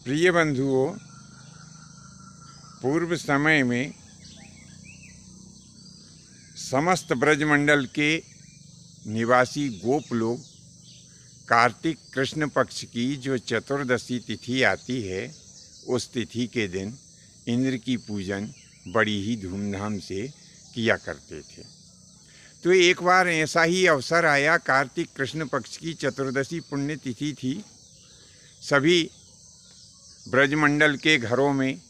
प्रिय बंधुओं, पूर्व समय में समस्त ब्रजमंडल के निवासी गोप लोग कार्तिक कृष्ण पक्ष की जो चतुर्दशी तिथि आती है, उस तिथि के दिन इंद्र की पूजन बड़ी ही धूमधाम से किया करते थे। तो एक बार ऐसा ही अवसर आया। कार्तिक कृष्ण पक्ष की चतुर्दशी पुण्य तिथि थी। सभी ब्रजमंडल के घरों में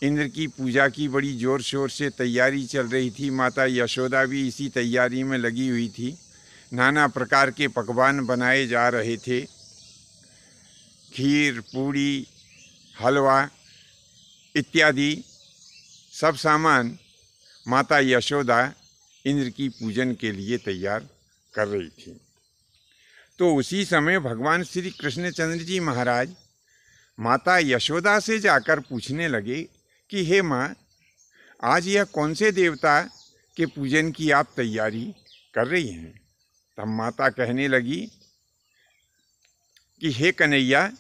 इंद्र की पूजा की बड़ी ज़ोर शोर से तैयारी चल रही थी। माता यशोदा भी इसी तैयारी में लगी हुई थी। नाना प्रकार के पकवान बनाए जा रहे थे। खीर, पूड़ी, हलवा इत्यादि सब सामान माता यशोदा इंद्र की पूजन के लिए तैयार कर रही थी। तो उसी समय भगवान श्री कृष्णचंद्र जी महाराज माता यशोदा से जाकर पूछने लगे कि हे माँ, आज यह कौन से देवता के पूजन की आप तैयारी कर रही हैं? तब माता कहने लगी कि हे कन्हैया,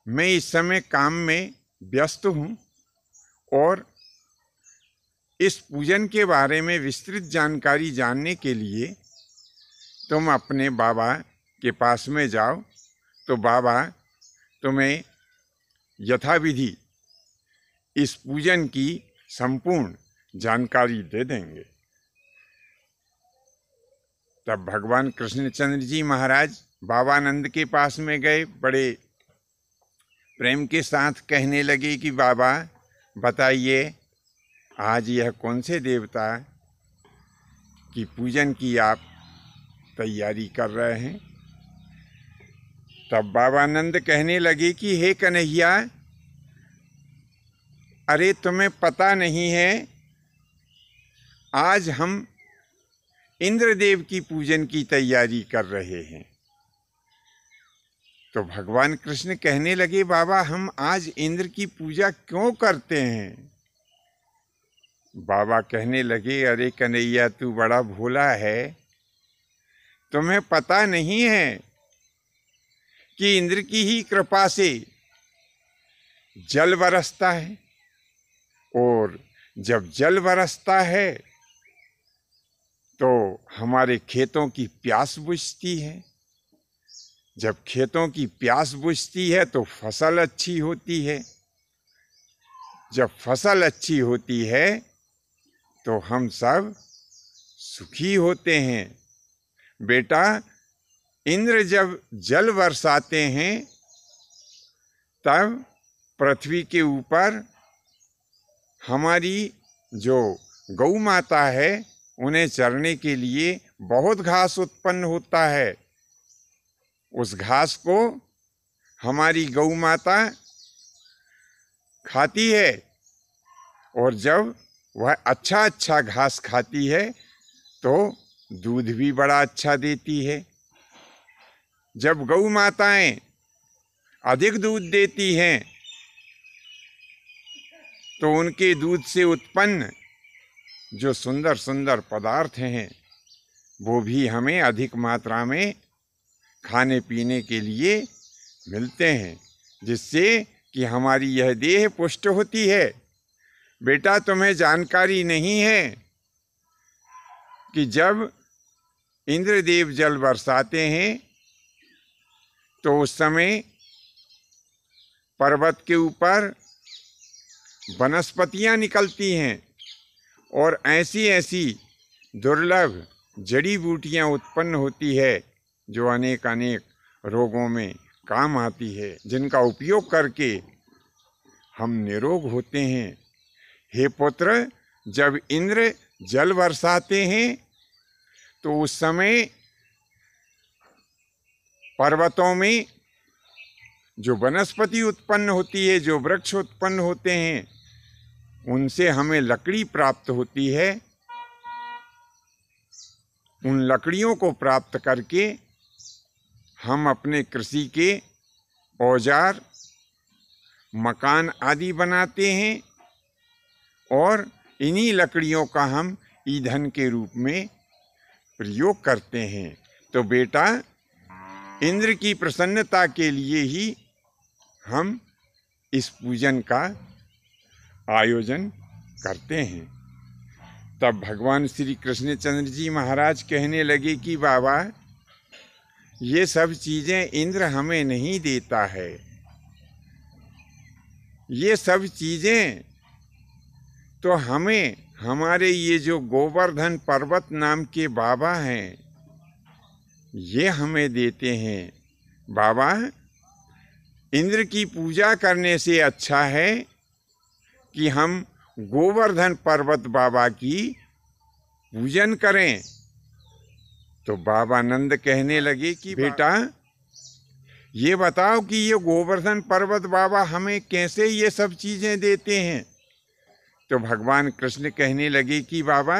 मैं इस समय काम में व्यस्त हूँ और इस पूजन के बारे में विस्तृत जानकारी जानने के लिए तुम अपने बाबा के पास में जाओ, तो बाबा तुम्हें यथाविधि इस पूजन की संपूर्ण जानकारी दे देंगे। तब भगवान कृष्णचंद्र जी महाराज बाबानंद के पास में गए। बड़े प्रेम के साथ कहने लगे कि बाबा बताइए, आज यह कौन से देवता की पूजन की आप तैयारी कर रहे हैं? तब बाबानंद कहने लगे कि हे कन्हैया, अरे तुम्हें पता नहीं है, आज हम इंद्रदेव की पूजन की तैयारी कर रहे हैं। तो भगवान कृष्ण कहने लगे, बाबा हम आज इंद्र की पूजा क्यों करते हैं? बाबा कहने लगे, अरे कन्हैया, तू बड़ा भोला है। तुम्हें पता नहीं है कि इंद्र की ही कृपा से जल बरसता है, और जब जल बरसता है तो हमारे खेतों की प्यास बुझती है। जब खेतों की प्यास बुझती है तो फसल अच्छी होती है। जब फसल अच्छी होती है तो हम सब सुखी होते हैं। बेटा, इंद्र जब जल बरसाते हैं तब पृथ्वी के ऊपर हमारी जो गौ माता है, उन्हें चरने के लिए बहुत घास उत्पन्न होता है। उस घास को हमारी गौ माता खाती है, और जब वह अच्छा घास खाती है तो दूध भी बड़ा अच्छा देती है। जब गौ माताएं अधिक दूध देती हैं तो उनके दूध से उत्पन्न जो सुंदर सुंदर पदार्थ हैं, वो भी हमें अधिक मात्रा में खाने पीने के लिए मिलते हैं, जिससे कि हमारी यह देह पुष्ट होती है। बेटा, तुम्हें जानकारी नहीं है कि जब इंद्रदेव जल बरसाते हैं तो उस समय पर्वत के ऊपर वनस्पतियां निकलती हैं और ऐसी ऐसी दुर्लभ जड़ी बूटियां उत्पन्न होती है जो अनेक रोगों में काम आती है, जिनका उपयोग करके हम निरोग होते हैं। हे पुत्र, जब इंद्र जल बरसाते हैं तो उस समय पर्वतों में जो वनस्पति उत्पन्न होती है, जो वृक्ष उत्पन्न होते हैं, उनसे हमें लकड़ी प्राप्त होती है। उन लकड़ियों को प्राप्त करके हम अपने कृषि के औजार, मकान आदि बनाते हैं, और इन्हीं लकड़ियों का हम ईंधन के रूप में प्रयोग करते हैं। तो बेटा, इंद्र की प्रसन्नता के लिए ही हम इस पूजन का आयोजन करते हैं। तब भगवान श्री कृष्णचंद्र जी महाराज कहने लगे कि बाबा, ये सब चीजें इंद्र हमें नहीं देता है, ये सब चीजें तो हमें हमारे ये जो गोवर्धन पर्वत नाम के बाबा हैं, ये हमें देते हैं। बाबा, इंद्र की पूजा करने से अच्छा है कि हम गोवर्धन पर्वत बाबा की पूजन करें। तो बाबा नंद कहने लगे कि बेटा, ये बताओ कि ये गोवर्धन पर्वत बाबा हमें कैसे ये सब चीजें देते हैं। तो भगवान कृष्ण कहने लगे कि बाबा,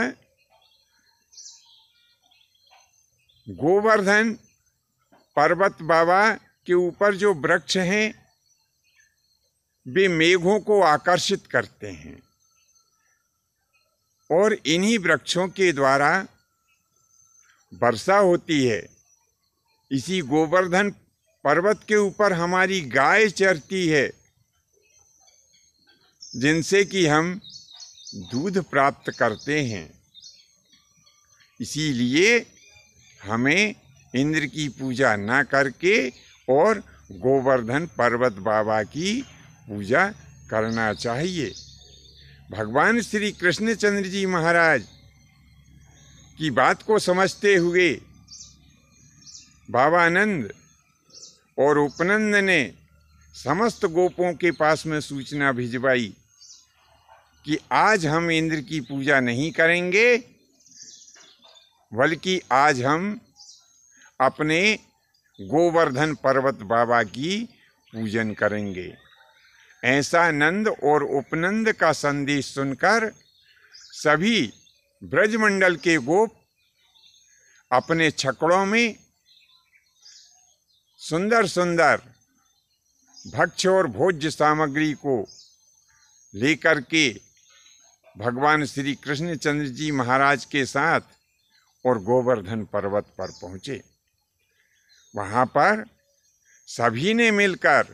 गोवर्धन पर्वत बाबा के ऊपर जो वृक्ष हैं, वे मेघों को आकर्षित करते हैं और इन्हीं वृक्षों के द्वारा वर्षा होती है। इसी गोवर्धन पर्वत के ऊपर हमारी गाय चरती है, जिनसे कि हम दूध प्राप्त करते हैं। इसीलिए हमें इंद्र की पूजा ना करके और गोवर्धन पर्वत बाबा की पूजा करना चाहिए। भगवान श्री कृष्णचंद्र जी महाराज की बात को समझते हुए बाबा नंद और उपनंद ने समस्त गोपों के पास में सूचना भिजवाई कि आज हम इंद्र की पूजा नहीं करेंगे, बल्कि आज हम अपने गोवर्धन पर्वत बाबा की पूजन करेंगे। ऐसा नंद और उपनंद का संदेश सुनकर सभी ब्रजमंडल के गोप अपने छकड़ों में सुंदर सुंदर भक्ष्य और भोज्य सामग्री को लेकर के भगवान श्री कृष्णचंद्र जी महाराज के साथ और गोवर्धन पर्वत पर पहुँचे। वहाँ पर सभी ने मिलकर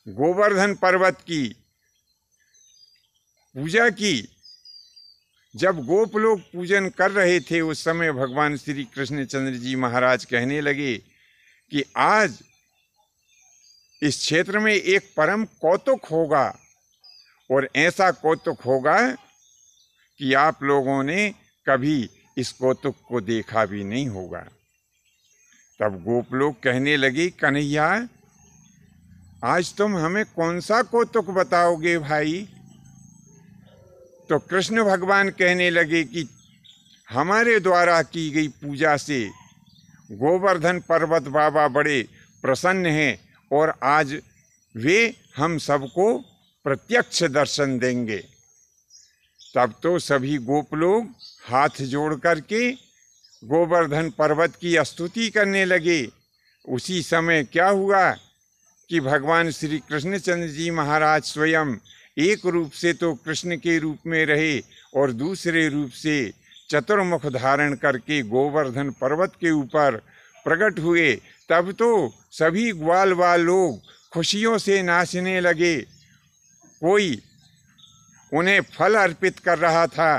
गोवर्धन पर्वत की पूजा की। जब गोप लोग पूजन कर रहे थे, उस समय भगवान श्री कृष्णचंद्र जी महाराज कहने लगे कि आज इस क्षेत्र में एक परम कौतुक होगा, और ऐसा कौतुक होगा कि आप लोगों ने कभी इस कौतुक को देखा भी नहीं होगा। तब गोप लोग कहने लगे, कन्हैया, आज तुम हमें कौन सा कौतुक बताओगे भाई? तो कृष्ण भगवान कहने लगे कि हमारे द्वारा की गई पूजा से गोवर्धन पर्वत बाबा बड़े प्रसन्न हैं और आज वे हम सबको प्रत्यक्ष दर्शन देंगे। तब तो सभी गोप लोग हाथ जोड़ करके गोवर्धन पर्वत की स्तुति करने लगे। उसी समय क्या हुआ कि भगवान श्री कृष्णचंद्र जी महाराज स्वयं एक रूप से तो कृष्ण के रूप में रहे और दूसरे रूप से चतुर्मुख धारण करके गोवर्धन पर्वत के ऊपर प्रकट हुए। तब तो सभी ग्वाल वाल लोग खुशियों से नाचने लगे। कोई उन्हें फल अर्पित कर रहा था,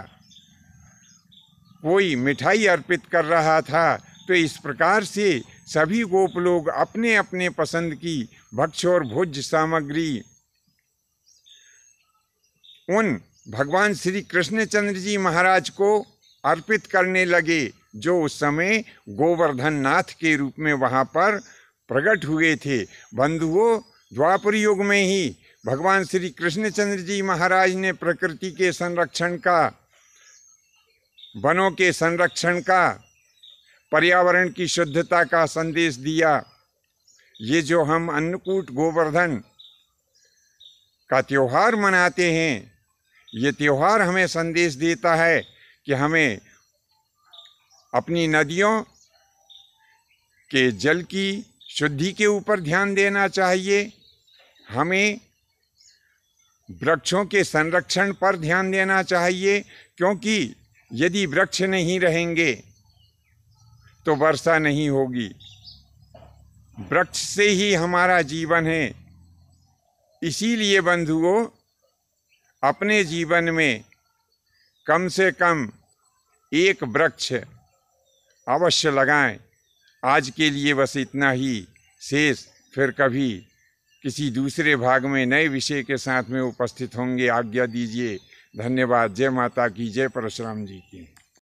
कोई मिठाई अर्पित कर रहा था। तो इस प्रकार से सभी गोप लोग अपने अपने पसंद की भक्ष्य और भोज्य सामग्री उन भगवान श्री कृष्णचंद्र जी महाराज को अर्पित करने लगे, जो उस समय गोवर्धन नाथ के रूप में वहाँ पर प्रकट हुए थे। बंधुओं, द्वापर युग में ही भगवान श्री कृष्णचंद्र जी महाराज ने प्रकृति के संरक्षण का, वनों के संरक्षण का, पर्यावरण की शुद्धता का संदेश दिया। ये जो हम अन्नकूट गोवर्धन का त्योहार मनाते हैं, ये त्योहार हमें संदेश देता है कि हमें अपनी नदियों के जल की शुद्धि के ऊपर ध्यान देना चाहिए। हमें वृक्षों के संरक्षण पर ध्यान देना चाहिए, क्योंकि यदि वृक्ष नहीं रहेंगे तो वर्षा नहीं होगी। वृक्ष से ही हमारा जीवन है। इसीलिए बंधुओं, अपने जीवन में कम से कम एक वृक्ष अवश्य लगाएं। आज के लिए बस इतना ही। शेष फिर कभी किसी दूसरे भाग में नए विषय के साथ में उपस्थित होंगे। आज्ञा दीजिए। धन्यवाद। जय माता की, जय परशुराम जी की।